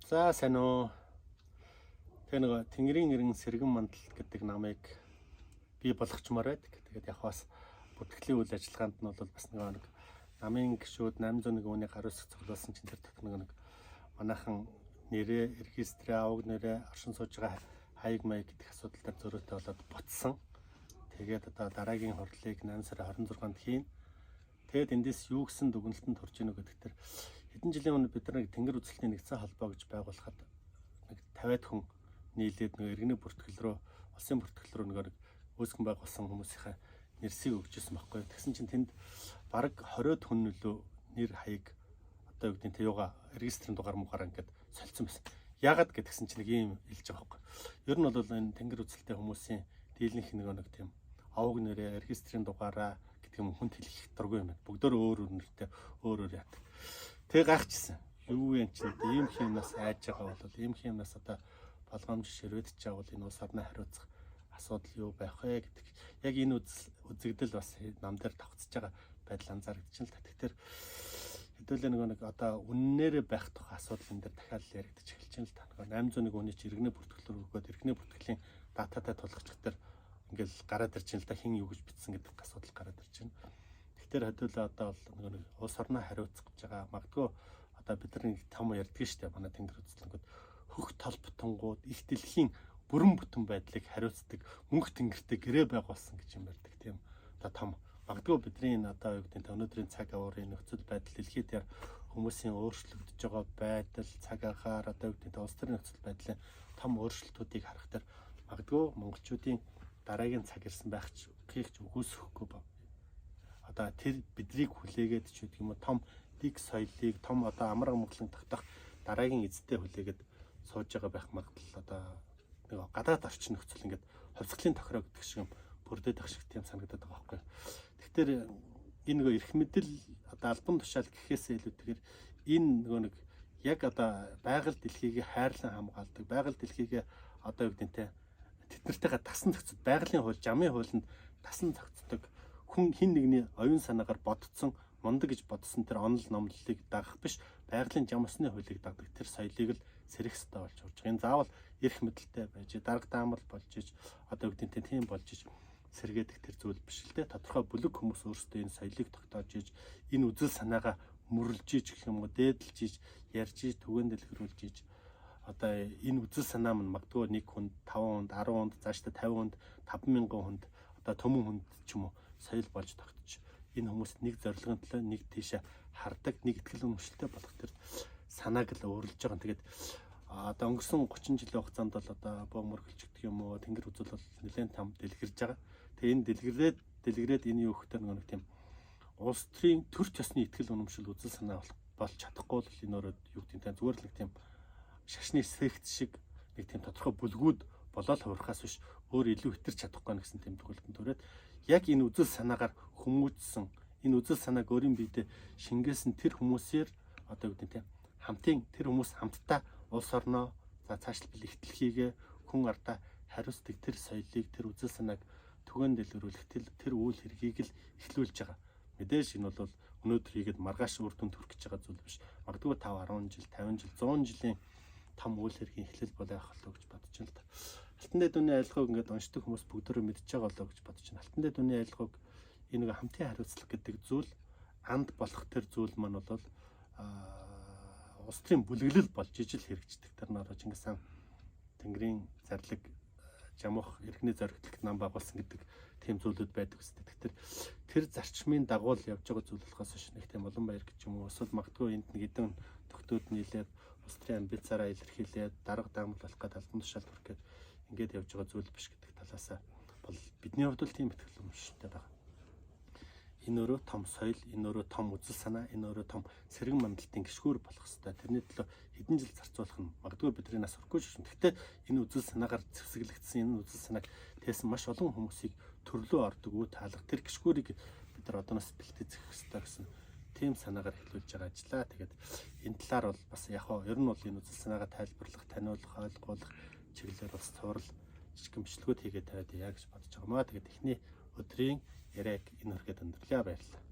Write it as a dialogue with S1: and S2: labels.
S1: За сайн уу. Тэгээ нэг Тэнгэрийн эрен сэргэн мандал гэдэг намыг бий болгочмоор байдаг. Тэгээд яг бас бүртгэлийн үйл ажиллагаанд нь бол бас нэг намын гишүүд 801 өний гаруйсах цуглуулсан чинь тэр дотор нэг манайхан нэрээ, регистрээ, аваг нэрээ, оршин сууж байгаа хаяг маяг гэдэг асуудал дээр зөрүүтэй болоод буцсан. Тэгээд одоо дараагийн хурлыг 8 сарын 26-нд хийн. Тэгээд эндээс юу гэсэн дүгнэлтэнд хүрч ийнө гэдэг тэр хэдэн жилийн өмнө бид нар Тэнгэр үзэлтийн нэгдсэн холбоо гэж байгуулахад нэг 50-аад хүн нийлээд нэг иргэний бүртгэл рүү, улсын бүртгэл рүү нэг үүсгэн байгуулсан хүмүүсийнхээ нэрсийг өгчээсэн байхгүй. Тэгсэн чинь тэнд бараг 20-од хүн нөлөө нэр хаяг одоо юу гэдэг нь тэюуга регистрийн дугаар муугаараа ингээд солилцсон байсан. Яагаад гэдгсэн чинь нэг юм хэлж байгаа байхгүй. Ер нь бол энэ Тэнгэр үзэлтэй хүмүүсийн дийлэнх нэг тийм аваг нэрээ, регистрийн дугаараа гэдэг юм хүнд хэлэх дургүй юм байна. Бүгдөө өөр нэртэй өөр яадаг. Тэг гайхчихсан. Юу юм чи ийм хэмнээс айж байгаа бол ийм хэмнээс одоо болгоомж ширвэдэж байгаа бол энэ улс орны хариуцах асуудал юу байх вэ гэдэг. Яг энэ үзэгдэл бас нам дээр тавцж байгаа байдал анзаарэгдэж байна л та. Тэгэхээр хэдүүлээ нэг одоо үннээрээ байх тухай асуудал энэ дээр дахиад яригдчих эхэлж байна л та. 801 хүний чи иргэний бүртгэлээр өгөөд иргэний бүртгэлийн дататай тулгачдах дээр ингээл гараад ирж байна л да, хин юу гэж бичсэн гэдэг асуудал гараад ирж байна. Тэгэхээр хэдүүлээ одоо бол нэг улс орноо хариуцах гэж байгаа. Магадгүй одоо бидний том ярьдаг шүү дээ. Манай Тэнгэр үзэлтэнгүүд хөх толботонгууд их дэлхийн бүрэн бүтэн байдлыг хариуцдаг мөнх тэнгэртэй гэрээ байгуулсан гэж юм ярьдаг тийм. Одоо том магадгүй бидний энэ одоо юу гэдэг нь өнөөдрийн цаг аваарын нөхцөл байдал дэлхийд дээр хүмүүсийн өөрчлөгдөж байгаа байдал, цаг агаар одоо юу гэдэг нь улс төрийн нөхцөл байдлын том өөрчлөлтүүдийг харах дээр магадгүй монголчуудын дараагийн цаг ирсэн байх ч үгүйсэхгүй ба. Одоо тэр бидрийг хүлээгээд ч гэдэг юм уу том дэг соёлыг том одоо амар амгалан тогтоох дараагийн эзэдээ хүлээгээд сууж байгаа байх магадлал одоо нэг гадаад орчин нөхцөл ингээд хувьсгалын тохироо гэдэг шиг бүрдээд ах шиг тийм санагдаад байгаа байхгүй. Тэгэхээр энэ нөгөө эрх мэдэл одоо албан тушаал гэхээсээ илүүтэйгээр энэ нэг яг одоо байгаль дэлхийг хайрлан хамгаалдаг, байгаль дэлхийг одоо юу гэдэг нь тэднэртэйгээ тасан зохицод байгалийн хууль, жамын хуулинд тасан зохицдог хүн хин нэгний оюун санаагаар бодцсон мундаг гэж бодсон тэр онол номлолыг дагах биш, байгалийн жам усны хуулийг дагдаг тэр соёлыг л сэрэх ёстой болж урж байгаа. Энэ заавал эрх мэдэлтэй байж, дарга даамал болж иж, одоо юу гэдэг нь тийм болж иж сэргээдэг тэр зүйл биш л дээ. Тодорхой бүлэг хүмүүс өөрсдөө энэ соёлыг тогтоож иж, энэ үзэл санаагаа мөрлж иж гэх юм уу, дээдэлж иж, ярьж иж, түгээн дэлгэрүүлж иж, одоо энэ үзэл санаа маань магадгүй 1 хүнд, 5 хүнд, 10 хүнд, цаашдаа 50 хүнд, 50000 хүнд, одоо төмөн хүнд ч юм уу соёл болж тогтчих. Энэ хүмүүс нэг зорилгын төлөө нэг тийшээ хардаг, нэг итгэл үнэмшилтэй болох тэр санааг л өөрлөж байгаа. Тэгээд одоо өнгөрсөн 30 жилийн хугацаанд бол одоо бөмбөргөлч гэдэг юм уу, Тэнгэр үзэл бол нэлээд том дэлгэрж байгаа. Тэгээ энэ дэлгэрээд энэ юу гэхээр нэг тийм улс төрийн төр төсний итгэл үнэмшил үзэл санаа болж чадахгүй л энэ өөрөө юу гэдэг нь зүгээр л нэг тийм шашны эффект шиг нэг тийм тодорхой бүлгүүд болоод хувирахаас биш өөр илүү хэтэрч чадахгүй гэсэн тийм төгөлтөнд төрөөд яг энэ үзэл санаагаар хүмүүжсэн энэ үзэл санааг өөрийн биедээ шингээсэн тэр хүмүүсээр одоо юу гэдэг нь хамтын тэр хүмүүс хамтдаа улс орноо за цаашлбал ихтлхийгээ хүн ардаа хариуцдаг тэр соёлыг тэр үзэл санааг түгээн дэлгэрүүлэх тэр үйл хэргийг л эхлүүлж байгаа. Мэдээж энэ бол өнөөдөр хийгээд маргааш үр дүнд хүрэх гэж байгаа зүйл биш. Магадгүй 5, 10 жил, 50 жил, 100 жилийн том үйл хэргийн эхлэл болоо явах болов гэж бодож байна л да. Алтан дэд үний айлгыг ингээд уншдаг хүмүүс бүгдөө мэдж байгаа болоо гэж бодож байна. Алтан дэд үний айлгыг энэ нэг хамтын хариуцлага гэдэг зүйл анд болох тэр зүйл маань бол улс төрийн бүлэглэл болж ижил хэрэгждэг. Тэр нь Чингис хаан Тэнгэрийн зарлиг жамуух иргэний зоригтлогт нам байгуулсан гэдэг тийм зүйлүүд байдаг үстэй. Тэгэхээр тэр зарчмын дагуу л явж байгаа зүйл болохоос биш нэг тийм олон баяр гэж юм уу. Эсвэл магадгүй энд нэг хэдэн төгтөөд нийлээд улс төрийн амбицаараа илэрхийлээд дарга даамал болох гэдэг албан тушаал хүрэх гээд ингээд явж байгаа зүйл биш гэдэг талаасаа бол бидний хувьд л тийм итгэл үнэмшилтэй байна. Энэ өөрөө том соёл, энэ өөрөө том үзэл санаа, энэ өөрөө том сэргэн мандалтын гишгүүр болох ёстой. Тэрний төлөө хэдэн жил зарцуулах нь магадгүй бидний нас хүрэхгүй шүү. Гэхдээ энэ үзэл санаагаар зэвсэглэгдсэн энэ үзэл санааг тээсэн маш олон хүмүүсийг төрлөө ордог үе таалах тэр гишгүүрийг бид нар одооноос бэлтгэж ёстой гэсэн тийм санаагаар эхлүүлж байгаа ажиллаа. Тэгээд энэ талаар бол бас яг хоо ер нь бол энэ үзэл санаагаа тайлбарлах, таниулах, ойлгуулах чиглэлээр бас цуврал жижиг бичлэгүүд хийгээд тавиад яа гэж бодож байгаа маа. Тэгээд эхний өдрийн яриаг энэ хүргээд өндөрлөө. Баярлалаа.